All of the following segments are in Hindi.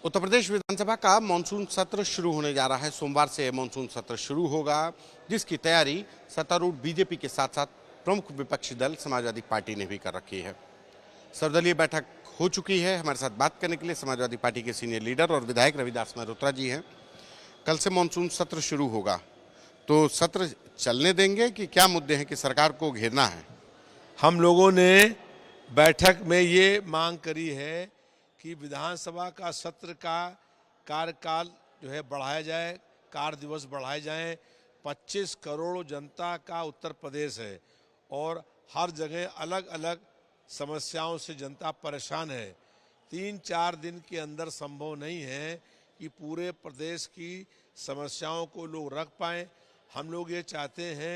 उत्तर प्रदेश विधानसभा का मानसून सत्र शुरू होने जा रहा है। सोमवार से मानसून सत्र शुरू होगा, जिसकी तैयारी सत्तारूढ़ बीजेपी के साथ साथ प्रमुख विपक्षी दल समाजवादी पार्टी ने भी कर रखी है। सर्वदलीय बैठक हो चुकी है। हमारे साथ बात करने के लिए समाजवादी पार्टी के सीनियर लीडर और विधायक रविदास मल्होत्रा जी हैं। कल से मानसून सत्र शुरू होगा, तो सत्र चलने देंगे कि क्या मुद्दे हैं कि सरकार को घेरना है? हम लोगों ने बैठक में ये मांग करी है कि विधानसभा का सत्र का कार्यकाल जो है बढ़ाया जाए, कार्य दिवस बढ़ाए जाएं। 25 करोड़ जनता का उत्तर प्रदेश है और हर जगह अलग अलग समस्याओं से जनता परेशान है। 3-4 दिन के अंदर संभव नहीं है कि पूरे प्रदेश की समस्याओं को लोग रख पाएं। हम लोग ये चाहते हैं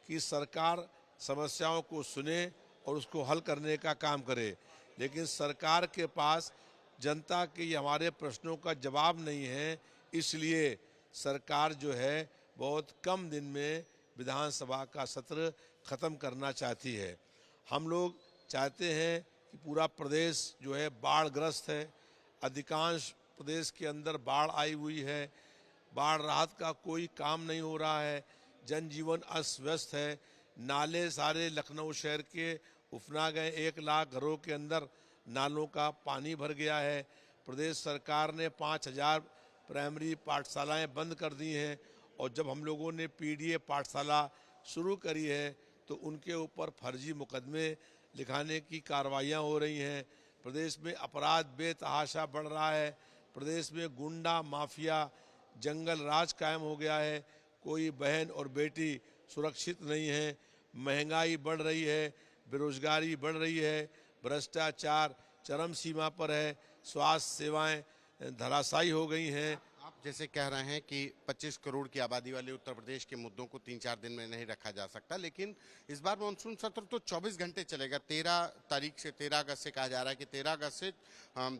कि सरकार समस्याओं को सुने और उसको हल करने का काम करे, लेकिन सरकार के पास जनता के हमारे प्रश्नों का जवाब नहीं है। इसलिए सरकार जो है बहुत कम दिन में विधानसभा का सत्र ख़त्म करना चाहती है। हम लोग चाहते हैं कि पूरा प्रदेश जो है बाढ़ग्रस्त है। अधिकांश प्रदेश के अंदर बाढ़ आई हुई है। बाढ़ राहत का कोई काम नहीं हो रहा है। जनजीवन अस्त व्यस्त है। नाले सारे लखनऊ शहर के उफना गए। 1 लाख घरों के अंदर नालों का पानी भर गया है। प्रदेश सरकार ने 5000 प्राइमरी पाठशालाएं बंद कर दी हैं और जब हम लोगों ने पीडीए पाठशाला शुरू करी है तो उनके ऊपर फर्जी मुकदमे लिखाने की कार्रवाइयां हो रही हैं। प्रदेश में अपराध बेतहाशा बढ़ रहा है। प्रदेश में गुंडा माफिया जंगल राज कायम हो गया है। कोई बहन और बेटी सुरक्षित नहीं है। महंगाई बढ़ रही है, बेरोजगारी बढ़ रही है, भ्रष्टाचार चरम सीमा पर है, स्वास्थ्य सेवाएं धराशायी हो गई हैं। आप जैसे कह रहे हैं कि 25 करोड़ की आबादी वाले उत्तर प्रदेश के मुद्दों को 3-4 दिन में नहीं रखा जा सकता, लेकिन इस बार मानसून सत्र तो 24 घंटे चलेगा। 13 तारीख से 13 अगस्त से कहा जा रहा है कि 13 अगस्त से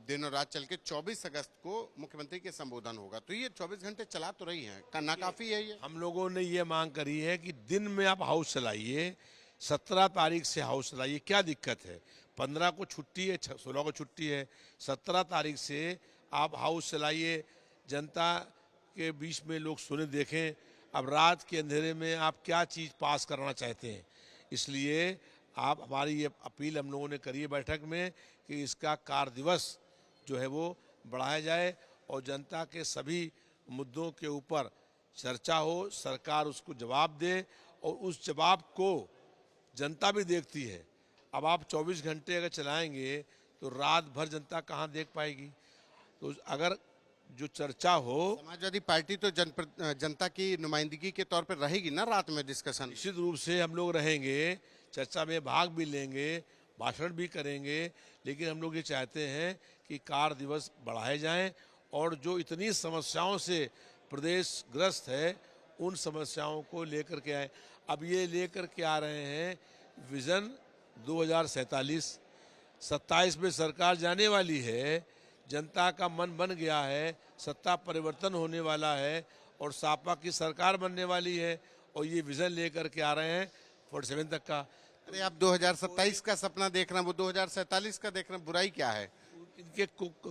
दिन और रात चल के 24 अगस्त को मुख्यमंत्री के संबोधन होगा। तो ये 24 घंटे चला तो रही है, ना काफी है ये? हम लोगों ने ये मांग करी है कि दिन में आप हाउस चलाइए, 17 तारीख से हाउस चलाइए, क्या दिक्कत है? 15 को छुट्टी है, 16 को छुट्टी है, 17 तारीख से आप हाउस चलाइए। जनता के बीच में लोग सुने देखें अब रात के अंधेरे में आप क्या चीज़ पास करना चाहते हैं। इसलिए आप हमारी ये अपील हम लोगों ने करी है बैठक में कि इसका कार्य दिवस जो है वो बढ़ाया जाए और जनता के सभी मुद्दों के ऊपर चर्चा हो, सरकार उसको जवाब दे और उस जवाब को जनता भी देखती है। अब आप 24 घंटे अगर चलाएंगे तो रात भर जनता कहाँ देख पाएगी? तो अगर जो चर्चा हो, समाजवादी पार्टी तो जनता की नुमाइंदगी के तौर पर रहेगी ना रात में डिस्कशन? निश्चित रूप से हम लोग रहेंगे, चर्चा में भाग भी लेंगे, भाषण भी करेंगे, लेकिन हम लोग ये चाहते हैं कि कार्य दिवस बढ़ाए जाएं और जो इतनी समस्याओं से प्रदेश ग्रस्त है उन समस्याओं को लेकर के आए। अब ये लेकर के आ रहे हैं विजन 2047, 27 में सरकार जाने वाली है, जनता का मन बन गया है, सत्ता परिवर्तन होने वाला है और सपा की सरकार बनने वाली है और ये विजन लेकर के आ रहे हैं 47 तक का। अरे आप 2027 का सपना देख रहे हैं, वो 2047 का देख रहे हैं, बुराई क्या है? इनके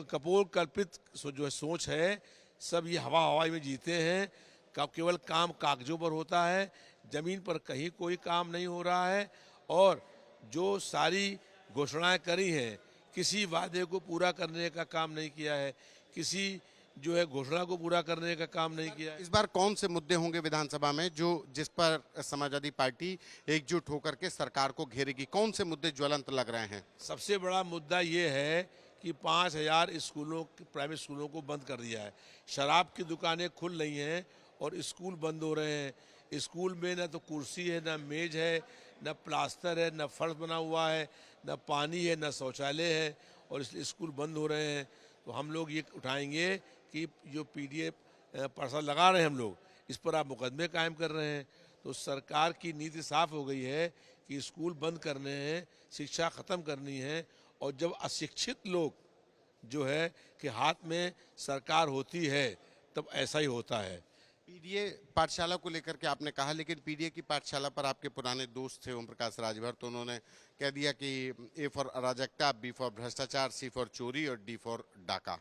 कपोल कल्पित जो है सोच है, सब ये हवाई में जीते हैं। केवल काम कागजों पर होता है, जमीन पर कहीं कोई काम नहीं हो रहा है और जो सारी घोषणाएं करी हैं किसी वादे को पूरा करने का काम नहीं किया है, किसी जो है घोषणा को पूरा करने का काम नहीं किया है। इस बार कौन से मुद्दे होंगे विधानसभा में जिस पर समाजवादी पार्टी एकजुट होकर के सरकार को घेरेगी? कौन से मुद्दे ज्वलंत लग रहे हैं? सबसे बड़ा मुद्दा ये है कि 5000 स्कूलों, प्राइवेट स्कूलों को बंद कर दिया है। शराब की दुकानें खुल रही हैं और स्कूल बंद हो रहे हैं। स्कूल में न तो कुर्सी है, न मेज है, न प्लास्टर है, न फर्श बना हुआ है, न पानी है, न शौचालय है और इसलिए स्कूल बंद हो रहे हैं। तो हम लोग ये उठाएंगे कि जो पीडीए पाठशाला लगा रहे हैं हम लोग, इस पर आप मुकदमे कायम कर रहे हैं। तो सरकार की नीति साफ हो गई है कि स्कूल बंद करने हैं, शिक्षा ख़त्म करनी है और जब अशिक्षित लोग जो है कि हाथ में सरकार होती है तब ऐसा ही होता है। पीडीए पाठशाला को लेकर के आपने कहा, लेकिन पीडीए की पाठशाला पर आपके पुराने दोस्त थे ओम प्रकाश राजभर, तो उन्होंने कह दिया कि ए फॉर अराजकता, बी फॉर भ्रष्टाचार, सी फॉर चोरी और डी फॉर डाका।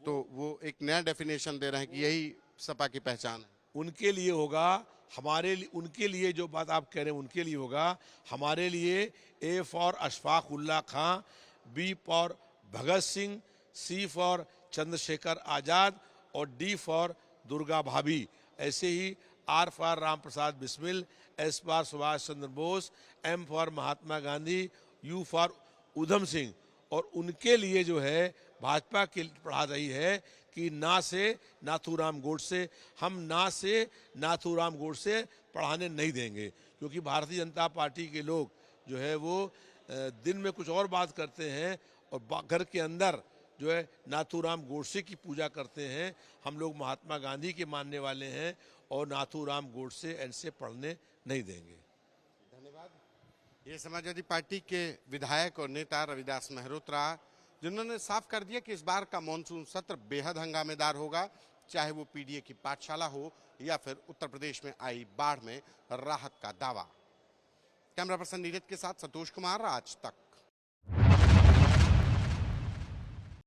तो वो एक नया डेफिनेशन दे रहे हैं कि यही सपा की पहचान है। उनके लिए होगा, हमारे लिए, उनके लिए जो बात आप कह रहे हैं उनके लिए होगा। हमारे लिए A for Ashfaq Ulla Khan, B for Bhagat Singh, C for Chandrashekhar Azad और डी फॉर दुर्गा भाभी। ऐसे ही R for Ram Prasad Bismil, S for Subhash Chandra Bose, M for Mahatma Gandhi, U for Udham Singh. और उनके लिए जो है भाजपा के पढ़ा रही है कि ना से नाथूराम गोडसे, हम ना से नाथूराम गोडसे पढ़ाने नहीं देंगे, क्योंकि भारतीय जनता पार्टी के लोग जो है वो दिन में कुछ और बात करते हैं और घर के अंदर जो है नाथूराम गोडसे की पूजा करते हैं। हम लोग महात्मा गांधी के मानने वाले हैं और नाथूराम गोडसे ऐसे पढ़ने नहीं देंगे। ये समाजवादी पार्टी के विधायक और नेता रविदास मेहरोत्रा, जिन्होंने साफ कर दिया कि इस बार का मॉनसून सत्र बेहद हंगामेदार होगा, चाहे वो पीडीए की पाठशाला हो या फिर उत्तर प्रदेश में आई बाढ़ में राहत का दावा। कैमरा पर्सन नीरज के साथ संतोष कुमार, आज तक।